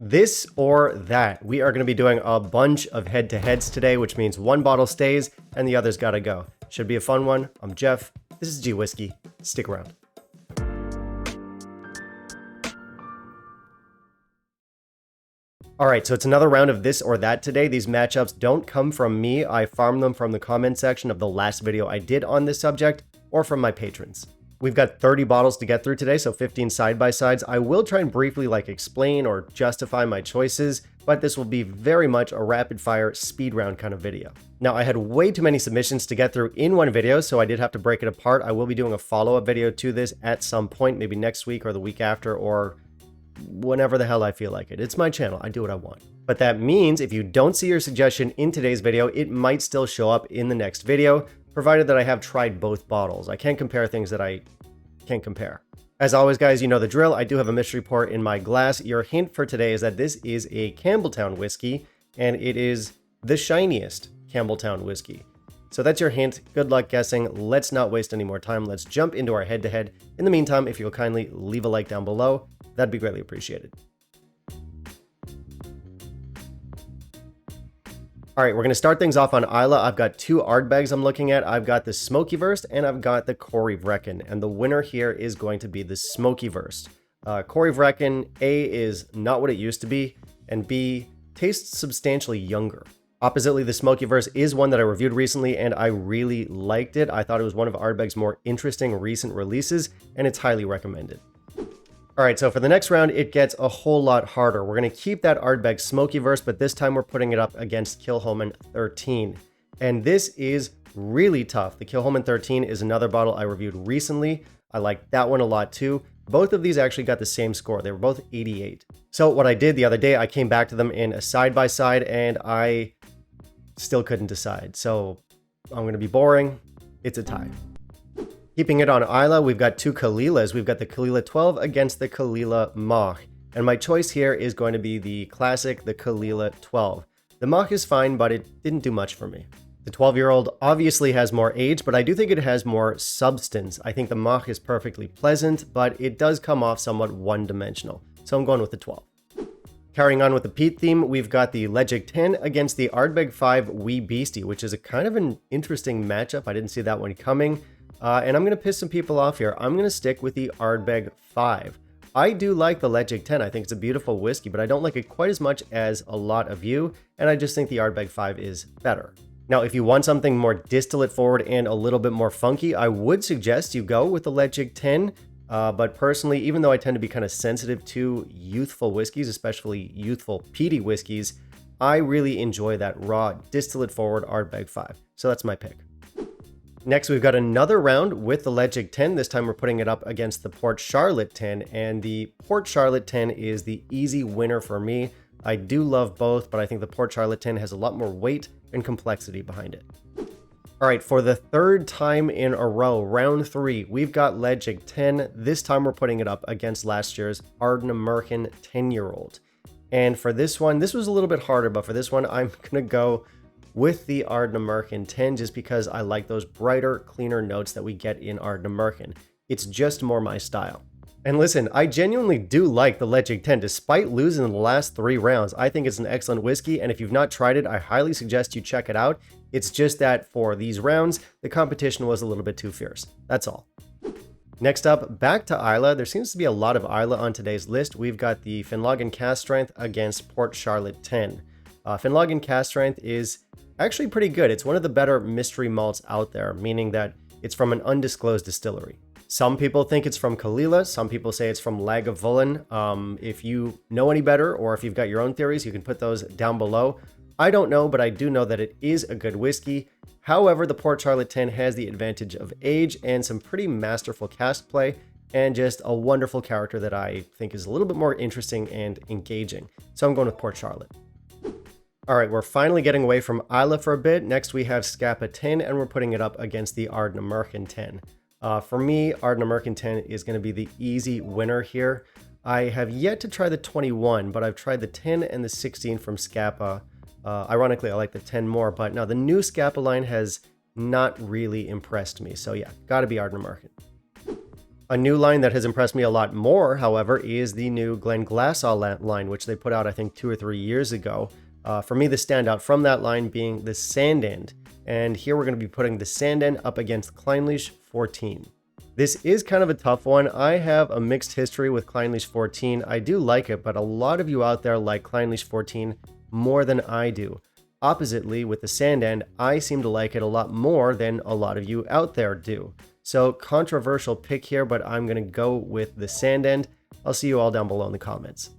This or that. We are going to be doing a bunch of head-to-heads today, which means one bottle stays and the other's got to go. Should be a fun one. I'm Jeff. This is G Whiskey. Stick around. All right, so it's another round of this or that today. These matchups don't come from me. I farmed them from the comment section of the last video I did on this subject or from my patrons. We've got 30 bottles to get through today, so 15 side-by-sides. I will try and briefly explain or justify my choices, but this will be very much a rapid-fire speed round kind of video. Now, I had way too many submissions to get through in one video, so I did have to break it apart. I will be doing a follow-up video to this at some point, maybe next week or the week after, or whenever the hell I feel like it. It's my channel. I do what I want. But that means if you don't see your suggestion in today's video, it might still show up in the next video, provided that I have tried both bottles. I can't compare things that I can't compare. As always, guys, you know the drill. I do have a mystery pour in my glass. Your hint for today is that this is a Campbeltown whiskey, and it is the shiniest Campbeltown whiskey. So that's your hint. Good luck guessing. Let's not waste any more time. Let's jump into our head-to-head. In the meantime, if you'll kindly leave a like down below, that'd be greatly appreciated. All right, we're going to start things off on Islay. I've got two Ardbegs I'm looking at. I've got the Smoky Verst and I've got the Corey Vrecken. And the winner here is going to be the Smoky Verst. Corey Vrecken, A, is not what it used to be, and B, tastes substantially younger. Oppositely, the Smoky Verst is one that I reviewed recently and I really liked it. I thought it was one of Ardbeg's more interesting recent releases, and it's highly recommended. All right, so for the next round, it gets a whole lot harder. We're going to keep that Ardbeg Smoky Verst, but this time we're putting it up against Kilchoman 13. And this is really tough. The Kilchoman 13 is another bottle I reviewed recently. I liked that one a lot too. Both of these actually got the same score. They were both 88. So what I did the other day, I came back to them in a side-by-side and I still couldn't decide. So I'm going to be boring. It's a tie. Keeping it on Islay, we've got two Kalilas. We've got the Kalila 12 against the Kalila Mach. And my choice here is going to be the classic, the Kalila 12. The Mach is fine, but it didn't do much for me. The 12-year-old obviously has more age, but I do think it has more substance. I think the Mach is perfectly pleasant, but it does come off somewhat one-dimensional. So I'm going with the 12. Carrying on with the peat theme, we've got the Ledaig 10 against the Ardbeg 5 Wee Beastie, which is a kind of an interesting matchup. I didn't see that one coming. And I'm going to piss some people off here. I'm going to stick with the Ardbeg 5. I do like the Ledaig 10. I think it's a beautiful whiskey, but I don't like it quite as much as a lot of you, and I just think the Ardbeg 5 is better. Now, if you want something more distillate forward and a little bit more funky, I would suggest you go with the Ledaig 10. But personally, even though I tend to be kind of sensitive to youthful whiskeys, especially youthful peaty whiskeys, I really enjoy that raw distillate forward Ardbeg 5. So that's my pick. Next, we've got another round with the Ledaig 10. This time we're putting it up against the Port Charlotte 10, and the Port Charlotte 10 is the easy winner for me. I do love both, but I think the Port Charlotte 10 has a lot more weight and complexity behind it. All right, for the third time in a row, round 3, we've got Ledaig 10. This time we're putting it up against last year's Ardnamurchan 10-year-old. And for this one, this was a little bit harder, but for this one, I'm going to go with the Ardnamurchan 10 just because I like those brighter, cleaner notes that we get in Ardnamurchan. It's just more my style. And listen, I genuinely do like the Ledaig 10 despite losing the last 3 rounds. I think it's an excellent whiskey, and if you've not tried it, I highly suggest you check it out. It's just that for these rounds, the competition was a little bit too fierce. That's all. Next up, back to Islay. There seems to be a lot of Islay on today's list. We've got the Finlaggan Cast Strength against Port Charlotte 10. Finlaggan Cast Strength is actually pretty good. It's one of the better mystery malts out there, meaning that it's from an undisclosed distillery. Some people think it's from Kalila. Some people say it's from Lagavulin. If you know any better, or if you've got your own theories, you can put those down below. I don't know, but I do know that it is a good whiskey. However, the Port Charlotte 10 has the advantage of age and some pretty masterful cask play, and just a wonderful character that I think is a little bit more interesting and engaging. So I'm going with Port Charlotte. All right, we're finally getting away from Islay for a bit. Next, we have Scapa 10, and we're putting it up against the Ardnamurchan 10. For me, Ardnamurchan 10 is going to be the easy winner here. I have yet to try the 21, but I've tried the 10 and the 16 from Scapa. Ironically, I like the 10 more, but no, the new Scapa line has not really impressed me. So yeah, gotta be Ardnamurchan. A new line that has impressed me a lot more, however, is the new Glenglassaugh line, which they put out, I think, 2 or 3 years ago. For me, the standout from that line being the Sandend. And here we're going to be putting the Sandend up against Clynelish 14. This is kind of a tough one. I have a mixed history with Clynelish 14. I do like it, but a lot of you out there like Clynelish 14 more than I do. Oppositely, with the Sandend, I seem to like it a lot more than a lot of you out there do. So controversial pick here, but I'm going to go with the Sandend. I'll see you all down below in the comments.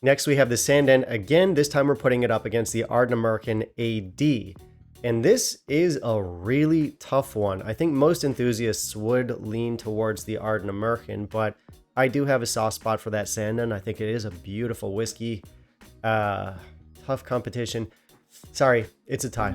Next, we have the Sandend again. This time we're putting it up against the Ardnamurchan AD. And this is a really tough one. I think most enthusiasts would lean towards the Ardnamurchan, but I do have a soft spot for that Sandend. I think it is a beautiful whiskey. Tough competition. Sorry, it's a tie.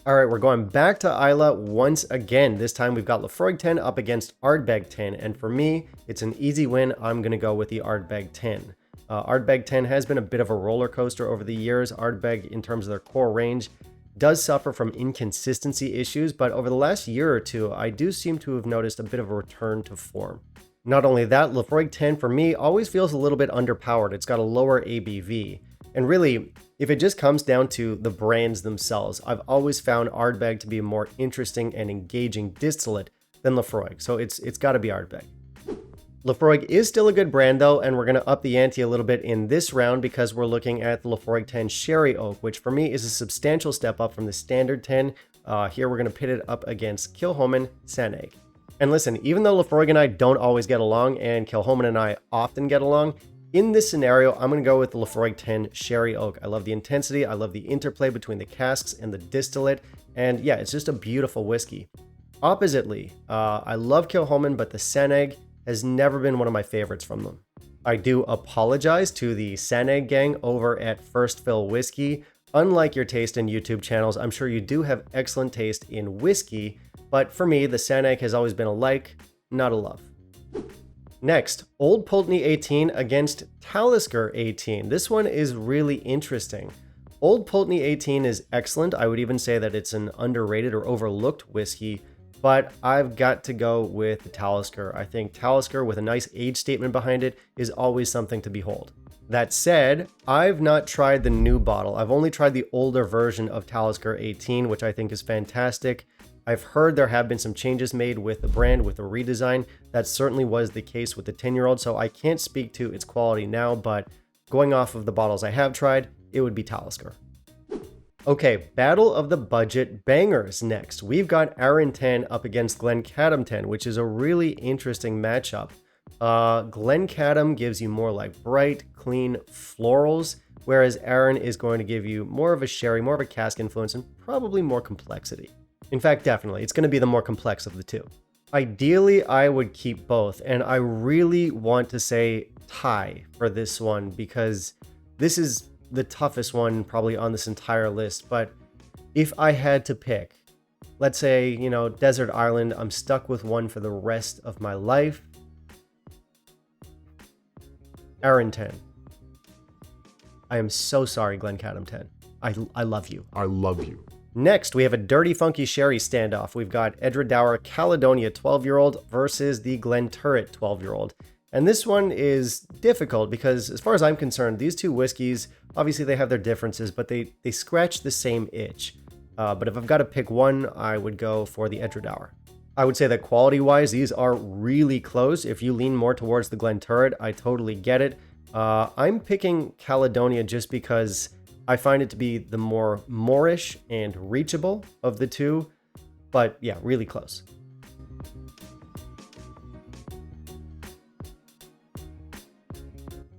All right, we're going back to Islay once again. This time we've got Laphroaig 10 up against Ardbeg 10. And for me, it's an easy win. I'm going to go with the Ardbeg 10. Ardbeg 10 has been a bit of a roller coaster over the years. Ardbeg, in terms of their core range, does suffer from inconsistency issues, but over the last year or two, I do seem to have noticed a bit of a return to form. Not only that, Laphroaig 10 for me always feels a little bit underpowered. It's got a lower ABV. And really, if it just comes down to the brands themselves, I've always found Ardbeg to be a more interesting and engaging distillate than Laphroaig, so it's got to be Ardbeg. Laphroaig is still a good brand though, and we're going to up the ante a little bit in this round because we're looking at the Laphroaig 10 Sherry Oak, which for me is a substantial step up from the standard 10. Here we're going to pit it up against Kilchoman Saannig. And listen, even though Laphroaig and I don't always get along, and Kilchoman and I often get along, in this scenario, I'm going to go with the Laphroaig 10 Sherry Oak. I love the intensity, I love the interplay between the casks and the distillate, and yeah, it's just a beautiful whiskey. Oppositely, I love Kilchoman, but the Saannig has never been one of my favorites from them. I do apologize to the Saannig gang over at First Fill Whiskey. Unlike your taste in YouTube channels, I'm sure you do have excellent taste in whiskey, but for me, the Saannig has always been a like, not a love. Next, Old Pulteney 18 against Talisker 18. This one is really interesting. Old Pulteney 18 is excellent. I would even say that it's an underrated or overlooked whiskey, but I've got to go with the Talisker. I think Talisker with a nice age statement behind it is always something to behold. That said, I've not tried the new bottle. I've only tried the older version of Talisker 18, which I think is fantastic. I've heard there have been some changes made with the brand, with the redesign. That certainly was the case with the 10-year-old, so I can't speak to its quality now, but going off of the bottles I have tried, it would be Talisker. Okay, Battle of the Budget Bangers next. We've got Arran 10 up against Glencadam 10, which is a really interesting matchup. Glencadam gives you more like bright, clean florals, whereas Arran is going to give you more of a sherry, more of a cask influence, and probably more complexity. In fact, definitely, it's going to be the more complex of the two. Ideally, I would keep both, and I really want to say tie for this one because this is the toughest one probably on this entire list. But if I had to pick, let's say, Desert Island, I'm stuck with one for the rest of my life. Arran 10. I am so sorry, Glencadam 10. I love you. I love you. Next, we have a Dirty Funky Sherry standoff. We've got Edradour Caledonia 12-year-old versus the Glenturret 12-year-old. And this one is difficult because, as far as I'm concerned, these two whiskeys, obviously they have their differences, but they scratch the same itch. But if I've got to pick one, I would go for the Edradour. I would say that quality-wise, these are really close. If you lean more towards the Glenturret, I totally get it. I'm picking Caledonia just because I find it to be the more Moorish and reachable of the two, but yeah, really close.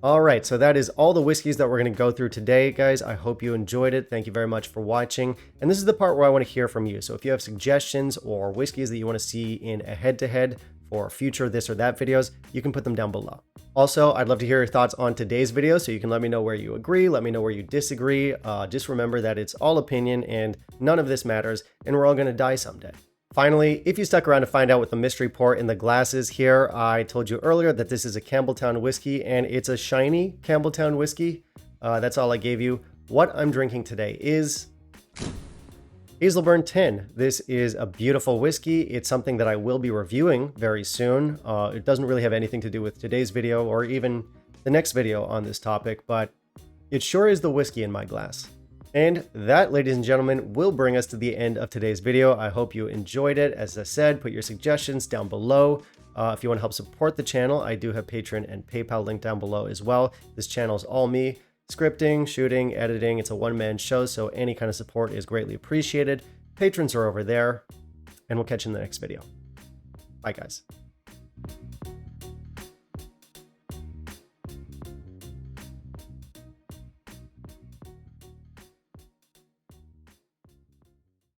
All right, so that is all the whiskeys that we're going to go through today, guys. I hope you enjoyed it. Thank you very much for watching. And this is the part where I want to hear from you. So if you have suggestions or whiskeys that you want to see in a head-to-head for future this or that videos, you can put them down below. Also, I'd love to hear your thoughts on today's video, so you can let me know where you agree, let me know where you disagree. Just remember that it's all opinion and none of this matters, and we're all going to die someday. Finally, if you stuck around to find out what the mystery pour in the glass is here, I told you earlier that this is a Campbeltown whiskey, and it's a shiny Campbeltown whiskey. That's all I gave you. What I'm drinking today is Hazelburn 10. This is a beautiful whiskey. It's something that I will be reviewing very soon. It doesn't really have anything to do with today's video or even the next video on this topic, but it sure is the whiskey in my glass. And that, ladies and gentlemen, will bring us to the end of today's video. I hope you enjoyed it. As I said, put your suggestions down below. If you want to help support the channel, I do have Patreon and PayPal link down below as well. This channel is all me. Scripting, shooting, editing. It's a one-man show, so any kind of support is greatly appreciated. Patrons are over there, and we'll catch you in the next video. Bye, guys.